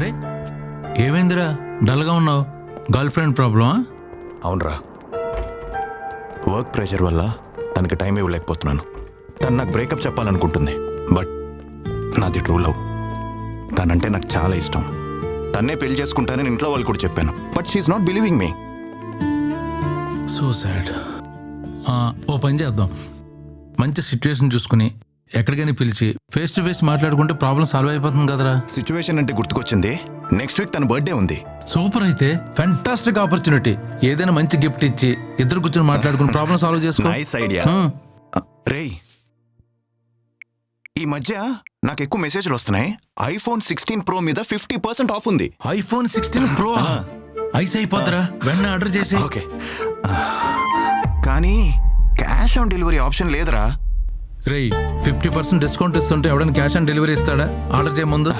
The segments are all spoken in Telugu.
అరే ఏమైందిరా డల్గా ఉన్నావు? గర్ల్ ఫ్రెండ్ ప్రాబ్లమా? అవునరా, వర్క్ ప్రెషర్ వల్ల తనకి టైం ఇవ్వలేకపోతున్నాను. తను నాకు బ్రేకప్ చెప్పాలనుకుంటుంది, బట్ నాది ట్రూ లవ్. తనంటే నాకు చాలా ఇష్టం. తన్నే పెళ్లి చేసుకుంటానని ఇంట్లో వాళ్ళు కూడా చెప్పాను, but she's not believing me. So sad. ఓ పని చేద్దాం, మంచి సిచ్యువేషన్ చూసుకుని ఎక్కడికైనా పిలిచి ఫేస్ టు ఫేస్ మాట్లాడుకుంటే ప్రాబ్లం సాల్వ్ అయిపోతుంది కదరా. సిచ్యువేషన్ అంటే గుర్తుకొచ్చింది, నెక్స్ట్ వీక్ తన బర్త్డే ఉంది. సూపర్, అయితే ఫ్యాంటాస్టిక్ ఆపర్చునిటీ. ఏదైనా మంచి గిఫ్ట్ ఇచ్చి ఇద్దరు కూర్చొని మాట్లాడుకుని ప్రాబ్లం సాల్వ్ చేసుకో. Nice idea. రేయ్, ఈ మధ్య నాకు ఎక్కువ మెసేజ్లు వస్తున్నాయి. ఐఫోన్ 16 Pro మీద 50% ఆఫ్ ఉంది. ఐఫోన్ 16 Pro ఐస్ అయిపోతారా? వెంటనే ఆర్డర్ చేసి. ఓకే, కానీ క్యాష్ ఆన్ డెలివరీ ఆప్షన్ లేదురా. రేయ్, 50% డిస్కౌంట్ ఇస్తుంటే ఎవడైనా క్యాష్ ఆన్ డెలివరీ ఇస్తాడా? ఆర్డర్ చేయ ముందు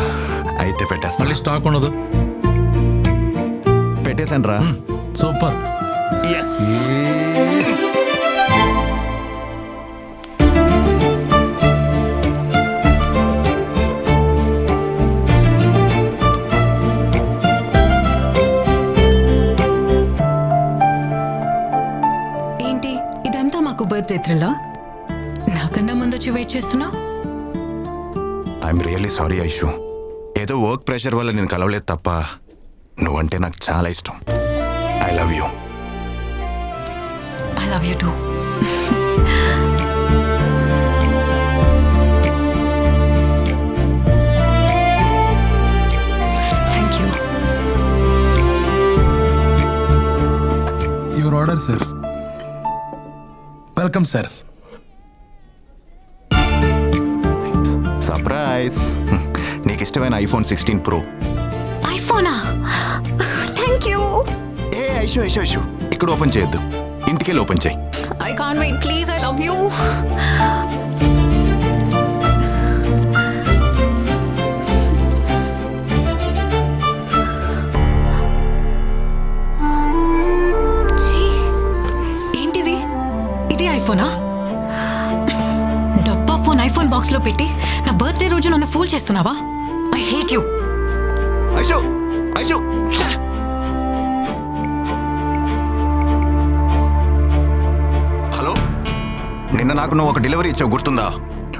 అయితే పెట్టేస్తా. మళ్ళీ స్టాక్ ఉండదు. పెట్టేశాను రా. సూపర్. ఏంటి ఇదంతా మాకు బర్త్డే త్రిల్లా? నాకన్నా ముందొచ్చి వెయిట్ చేస్తున్నావు? I'm really sorry Aishu. ఏదో వర్క్ ప్రెషర్ వల్ల నేను కలవలేదు తప్ప నువ్వంటే నాకు చాలా ఇష్టం. I love you. I love you too. Thank you. Your order sir. Welcome sir. Surprise. నీకు ఇష్టమైన ఐఫోన్ 16 Pro. ఐఫోనా? Thank you. ఏ ఐషు ఐషు ఐషు, ఇక్కడ ఓపెన్ చేయొద్దు, ఇంటికెళ్ళి ఓపెన్ చేయి. I can't wait, please. I love you. ఏంటిది? ఇది ఐఫోనా? డబ్బా ఫోన్ ఐఫోన్ బాక్స్ లో పెట్టి నా బర్త్డే రోజు నన్ను ఫూల్ చేస్తున్నావా? I hate you. Aishu Aishu, hello, నిన్న నాకు నువ్వు ఒక డెలివరీ ఇచ్చావు, గుర్తుందా?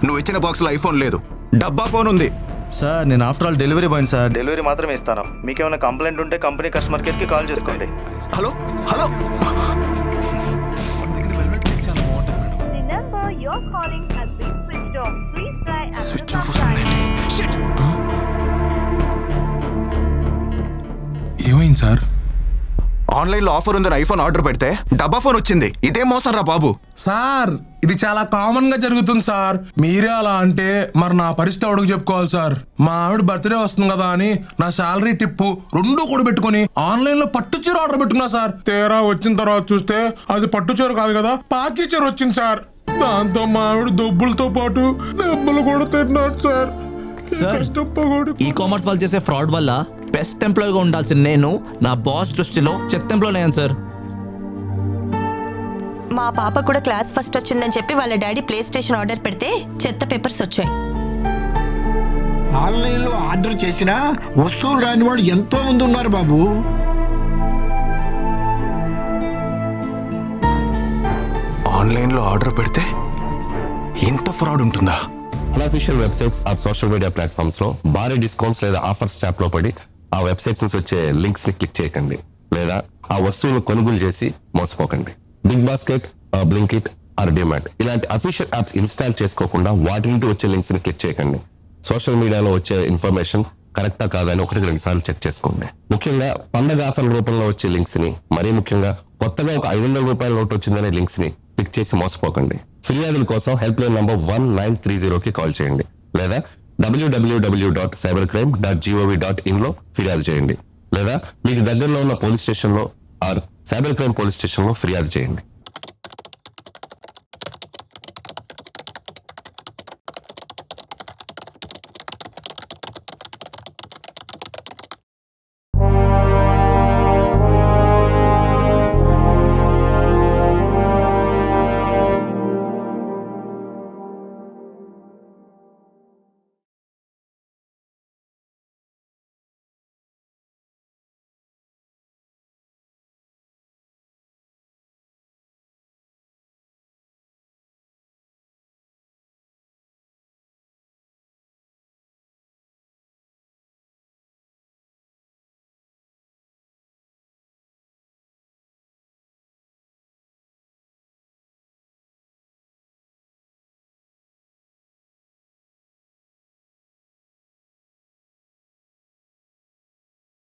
నువ్వు ఇచ్చిన బాక్స్లో ఐఫోన్ లేదు, డబ్బా ఫోన్ ఉంది. సార్, నేను after all delivery boy sir. Delivery మాత్రమే ఇస్తాను. మీకేమైనా కంప్లైంట్ ఉంటే కంపెనీ కస్టమర్ కేర్కి కాల్ చేసుకోండి. Hello hello, The number you're calling has been switched off. Please try after switch some of వస్తుంది. time. Shit. ఏమైంది సార్? ఆన్లైన్లో ఆఫర్ ఉందని ఐఫోన్ ఆర్డర్ పెడితే డబ్బా ఫోన్ వచ్చింది. ఇదే మోసం రా బాబు. సార్, ఇది చాలా కామన్ గా జరుగుతుంది సార్. మీరే అలా అంటే మరి నా పరిస్థితి ఎవడికి చెప్పుకోవాలి సార్? మా ఆవిడ బర్త్డే వస్తుంది కదా అని నా శాలరీ టిప్పు రెండు కూడా పెట్టుకుని ఆన్లైన్ లో పట్టు చీర ఆర్డర్ పెట్టుకున్నా సార్. తీరా వచ్చిన తర్వాత చూస్తే అది పట్టు చీర కాదు కదా, పాకి చీర వచ్చింది సార్. దాంతో మా ఆవిడ దొబ్బులతో పాటు దెబ్బలు కూడా తిన్నారు సార్. సార్, ఈ కామర్స్ వాళ్ళు చేసే ఫ్రాడ్ వల్ల బెస్ట్ ఎంప్లాయీగా ఉండాల్సిన నేను నా బాస్ దృష్టిలో చెత్త ఎంప్లాయ్ అయ్యాను సార్. మా పాప కూడా క్లాస్ ఫస్ట్ వచ్చిందని చెప్పి వాళ్ళ డాడీ ప్లే స్టేషన్ ఆర్డర్ పెడితే చెత్త పేపర్స్ వచ్చాయి. ఆన్లైన్లో ఆర్డర్ చేసినా వస్తువులు రాని వాళ్ళు ఎంతో మంది ఉన్నారు బాబు. ఆన్లైన్లో ఆర్డర్ పెడితే ఇంత ఫ్రాడ్ ఉంటుందా? అన్అఫీషియల్ వెబ్సైట్స్ ఆ సోషల్ మీడియా ప్లాట్ఫామ్స్ లో భారీ డిస్కౌంట్స్ లేదా ఆఫర్స్ ట్యాప్ లో పడి ఆ వెబ్సైట్స్ నుంచి వచ్చే లింక్స్ ని క్లిక్ చేయకండి, లేదా ఆ వస్తువులను కొనుగోలు చేసి మోసపోకండి. బిగ్ బాస్కెట్, బ్లింకిట్ ఆర్ డిమార్ట్ ఇలాంటి అఫీషియల్ యాప్స్ ఇన్స్టాల్ చేసుకోకుండా వాటి నుండి వచ్చే లింక్స్ ని క్లిక్ చేయకండి. సోషల్ మీడియాలో వచ్చే ఇన్ఫర్మేషన్ కరెక్టా కాదని 1-2 సార్లు చెక్ చేసుకోండి. ముఖ్యంగా పండగ ఆఫర్ల రూపంలో వచ్చే లింక్స్ ని, మరీ ముఖ్యంగా కొత్తగా ఒక 500 రూపాయల నోట్ వచ్చిందనే లింక్స్ ని క్లిక్ చేసి మోసపోకండి. ఫిర్యాదుల కోసం హెల్ప్ లైన్ నంబర్ 1930కి కాల్ చేయండి, లేదా www.cybercrime.gov.in లో ఫిర్యాదు చేయండి, లేదా మీకు దగ్గరలో ఉన్న పోలీస్ స్టేషన్ లో or cyber crime police station లో ఫిర్యాదు చేయండి.